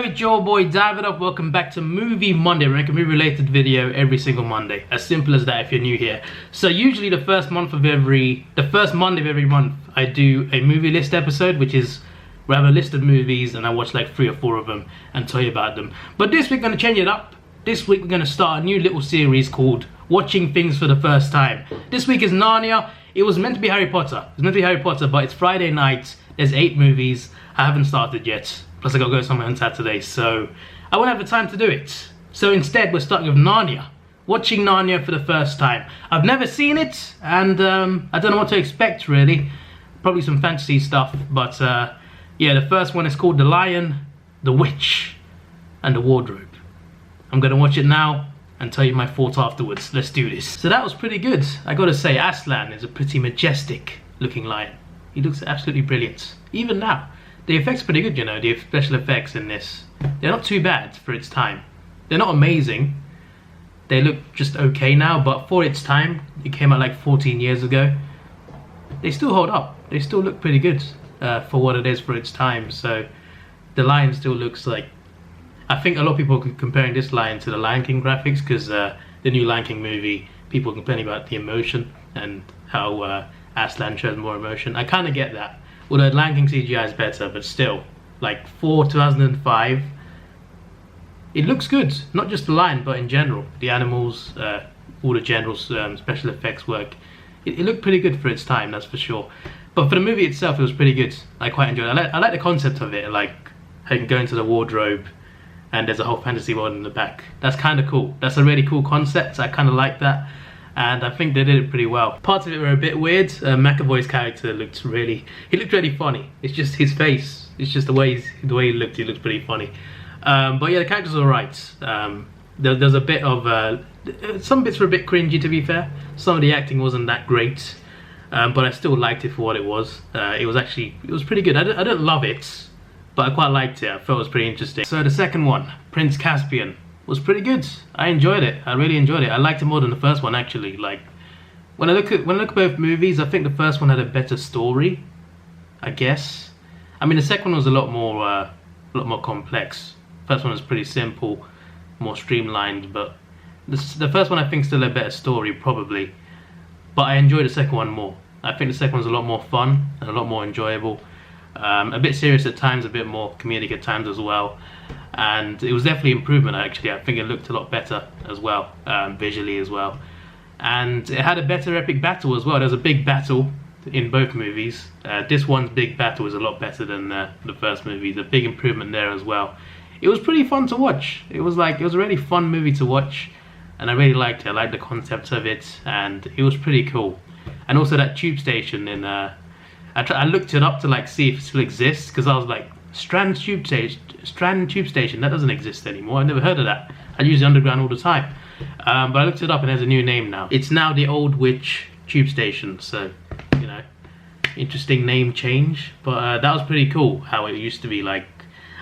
Hello, it's your boy Davidoff. Welcome back to Movie Monday. We make a movie related video every single Monday. As simple as that if you're new here. So usually the first Monday of every month, I do a movie list episode, which is where I have a list of movies and I watch like 3 or 4 of them and tell you about them. But this week we're going to change it up. This week we're going to start a new little series called Watching Things for the First Time. This week is Narnia. It was meant to be Harry Potter. But it's Friday night. There's 8 movies. I haven't started yet. Plus I gotta go somewhere on Saturday, so I won't have the time to do it. So instead we're starting with Narnia. Watching Narnia for the first time. I've never seen it, and I don't know what to expect really. Probably some fantasy stuff, but yeah, the first one is called The Lion, the Witch, and the Wardrobe. I'm gonna watch it now and tell you my thoughts afterwards. Let's do this. So that was pretty good. I gotta say, Aslan is a pretty majestic looking lion. He looks absolutely brilliant, even now. The effects are pretty good, you know, the special effects in this. They're not too bad for its time. They're not amazing. They look just okay now, but for its time, it came out like 14 years ago. They still hold up. They still look pretty good for what it is for its time. So the lion still looks like... I think a lot of people are comparing this lion to the Lion King graphics because the new Lion King movie, people are complaining about the emotion and how Aslan shows more emotion. I kind of get that. Although Lion King CGI is better, but still, like for 2005, it looks good. Not just the lion, but in general, the animals, all the general special effects work. It looked pretty good for its time, that's for sure. But for the movie itself, it was pretty good. I quite enjoyed it. I like the concept of it, like how you can go into the wardrobe and there's a whole fantasy world in the back. That's kind of cool. That's a really cool concept. I kind of like that. And I think they did it pretty well. Parts of it were a bit weird. McAvoy's character looked really funny. It's just his face. It's just the way he looked. He looked pretty funny. But yeah, the character's alright. There's a bit of some bits were a bit cringy, to be fair. Some of the acting wasn't that great, but I still liked it for what it was. It was pretty good. I didn't love it, but I quite liked it. I thought it was pretty interesting. So the second one, Prince Caspian, was pretty good. I enjoyed it. I really enjoyed it. I liked it more than the first one actually. Like when I look at both movies, I think the first one had a better story, I guess. I mean, the second one was a lot more complex. First one was pretty simple, more streamlined, but the first one I think still had a better story probably. But I enjoyed the second one more. I think the second one's a lot more fun and a lot more enjoyable. A bit serious at times, a bit more comedic at times as well. And it was definitely improvement actually. I think it looked a lot better as well, visually as well. And it had a better epic battle as well. There was a big battle in both movies. This one's big battle is a lot better than the first movie. The big improvement there as well. It was pretty fun to watch. It was a really fun movie to watch. And I really liked it. I liked the concept of it. And it was pretty cool. And also that tube station in... I looked it up to like see if it still exists. Because I was like, Strand Tube Station, that doesn't exist anymore. I've never heard of that. I use the underground all the time. But I looked it up and there's a new name now. It's now the Old Witch Tube Station. So, you know, interesting name change. But that was pretty cool how it used to be like.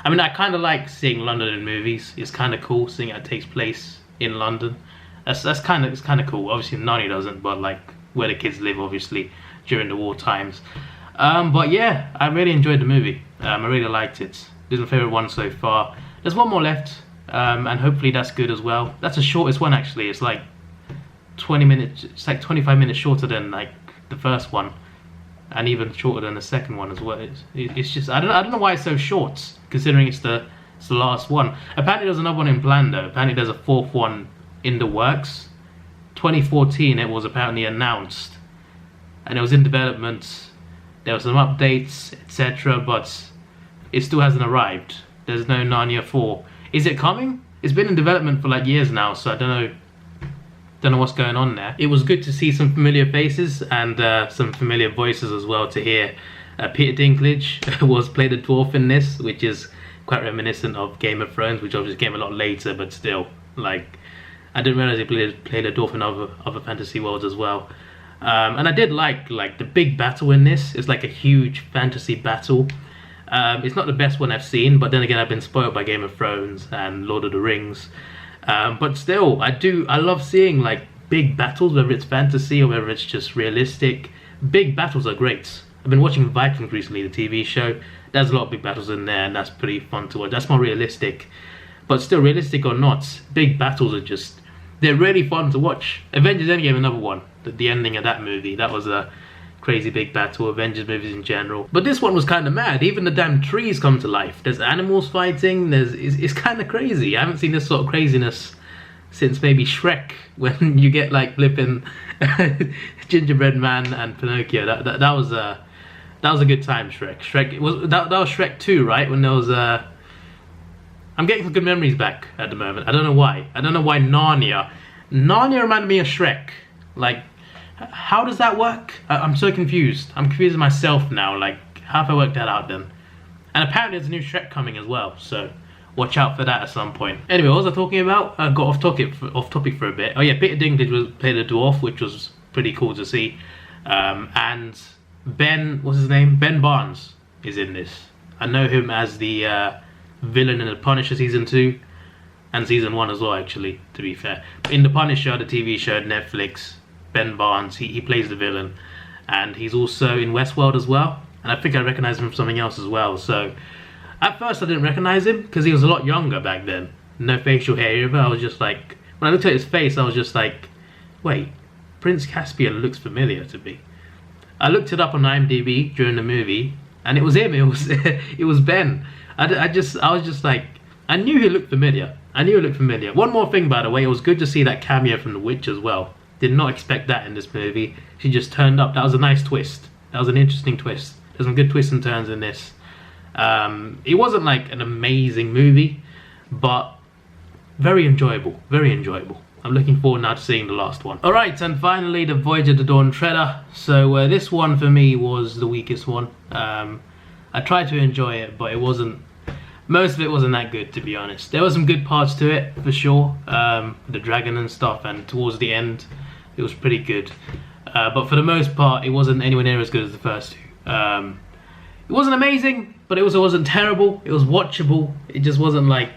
I mean, I kind of like seeing London in movies. It's kind of cool seeing it takes place in London. It's kind of cool. Obviously Narnia doesn't, but like where the kids live obviously during the war times. But yeah, I really enjoyed the movie. I really liked it. This is my favourite one so far. There's one more left, and hopefully that's good as well. That's the shortest one actually. It's like 20 minutes. It's like 25 minutes shorter than like the first one, and even shorter than the second one as well. It's just I don't know why it's so short, considering it's the last one. Apparently there's another one in plan though. Apparently there's a 4th one in the works. 2014 it was apparently announced, and it was in development. There were some updates, etc., but it still hasn't arrived. There's no Narnia 4. Is it coming? It's been in development for like years now, so I don't know what's going on there. It was good to see some familiar faces and some familiar voices as well to hear. Peter Dinklage played a dwarf in this, which is quite reminiscent of Game of Thrones, which obviously came a lot later, but still, like, I didn't realize he played a dwarf in other fantasy worlds as well. And I did like the big battle in this. It's like a huge fantasy battle. It's not the best one I've seen, but then again I've been spoiled by Game of Thrones and Lord of the Rings. But still, I love seeing like big battles, whether it's fantasy or whether it's just realistic. Big battles are great. I've been watching Vikings recently, the TV show, there's a lot of big battles in there, and that's pretty fun to watch. That's more realistic. But still, realistic or not, big battles are just, they're really fun to watch. Avengers Endgame, another one. The ending of that movie, that was a crazy big battle. Avengers movies in general. But this one was kind of mad. Even the damn trees come to life. There's animals fighting. It's kind of crazy. I haven't seen this sort of craziness since maybe Shrek, when you get like flipping Gingerbread Man and Pinocchio. That was a good time. Shrek was that was Shrek 2, right? When there was I'm getting some good memories back at the moment. I don't know why. Narnia reminded me of Shrek. Like, how does that work? I'm so confused. I'm confusing myself now. Like, how have I worked that out then? And apparently there's a new Shrek coming as well, so watch out for that at some point. Anyway, what was I talking about? I got off topic for a bit. Oh yeah, Peter Dinklage played a dwarf, which was pretty cool to see. And Ben, what's his name? Ben Barnes is in this. I know him as the villain in The Punisher season 2 and season 1 as well, actually, to be fair. In The Punisher, the TV show, Netflix, Ben Barnes, he plays the villain, and he's also in Westworld as well, and I think I recognize him from something else as well. So at first I didn't recognize him because he was a lot younger back then, no facial hair either. I was just like, when I looked at his face, I was just like, wait, Prince Caspian looks familiar to me. I looked it up on IMDb during the movie, and it was him. It was Ben. I was just like, I knew he looked familiar. One more thing, by the way, it was good to see that cameo from The Witch as well. Did not expect that in this movie. She just turned up. That was a nice twist. That was an interesting twist. There's some good twists and turns in this. It wasn't like an amazing movie, but very enjoyable. Very enjoyable. I'm looking forward now to seeing the last one. Alright, and finally the Voyage of the Dawn Treader. So this one for me was the weakest one. I tried to enjoy it, but it wasn't, most of it wasn't that good, to be honest. There were some good parts to it, for sure. The dragon and stuff, and towards the end, it was pretty good. But for the most part, it wasn't anywhere near as good as the first two. It wasn't amazing, but it also wasn't terrible. It was watchable. It just wasn't like,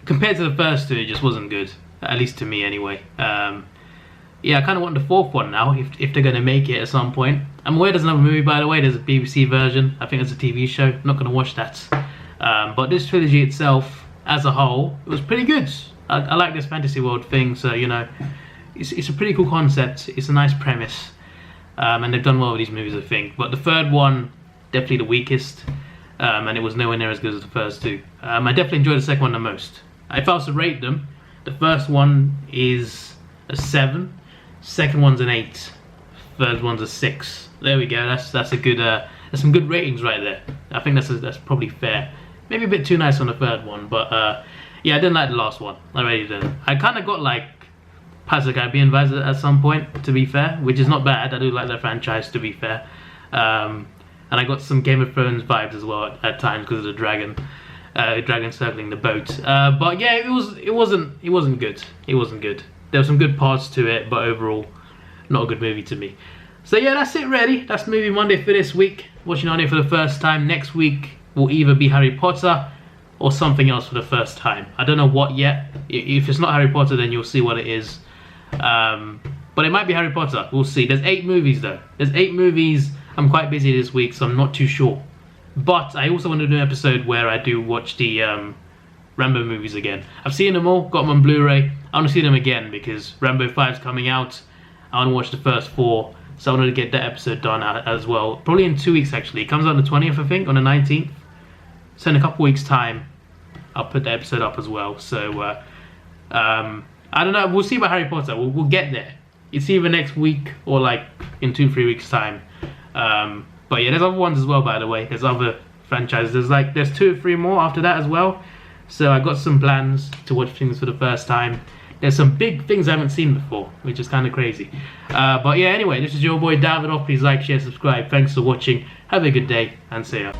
compared to the first two, it just wasn't good. At least to me, anyway. Yeah, I kind of want the fourth one now, if they're going to make it at some point. I'm aware there's another movie, by the way. There's a BBC version. I think it's a TV show. I'm not going to watch that. But this trilogy itself, as a whole, it was pretty good. I like this fantasy world thing, so, you know, it's a pretty cool concept. It's a nice premise. And they've done well with these movies, I think. But the third one, definitely the weakest. And it was nowhere near as good as the first two. I definitely enjoyed the second one the most. If I was to rate them, the first one is a 7. Second one's an 8. Third one's a 6. There we go. That's a good. There's some good ratings right there. I think that's probably fair. Maybe a bit too nice on the third one, but yeah, I didn't like the last one. I really didn't. I kind of got like Pirates of the Caribbean vibes at some point, to be fair, which is not bad. I do like that franchise, to be fair. And I got some Game of Thrones vibes as well at times because of the dragon circling the boat. But yeah, it wasn't good. It wasn't good. There were some good parts to it, but overall, not a good movie to me. So yeah, that's it really. That's Movie Monday for this week. Watching Narnia for the first time. Next week will either be Harry Potter or something else for the first time. I don't know what yet. If it's not Harry Potter, then you'll see what it is. But it might be Harry Potter. We'll see. There's 8 movies though. There's 8 movies. I'm quite busy this week, so I'm not too sure. But I also want to do an episode where I do watch the Rambo movies again. I've seen them all, got them on Blu-ray. I want to see them again because Rambo 5's coming out. I want to watch the first 4, so I wanted to get that episode done as well. Probably in 2 weeks actually. It comes out on the 20th, I think, on the 19th. So in a couple weeks' time, I'll put the episode up as well. So I don't know. We'll see about Harry Potter. We'll get there. It's either next week or like in 2-3 weeks' time. But yeah, there's other ones as well, by the way. There's other franchises. There's 2 or 3 more after that as well. So I got some plans to watch things for the first time. There's some big things I haven't seen before, which is kind of crazy. But yeah, anyway, this is your boy Davidoff. Please like, share, subscribe. Thanks for watching. Have a good day, and see ya.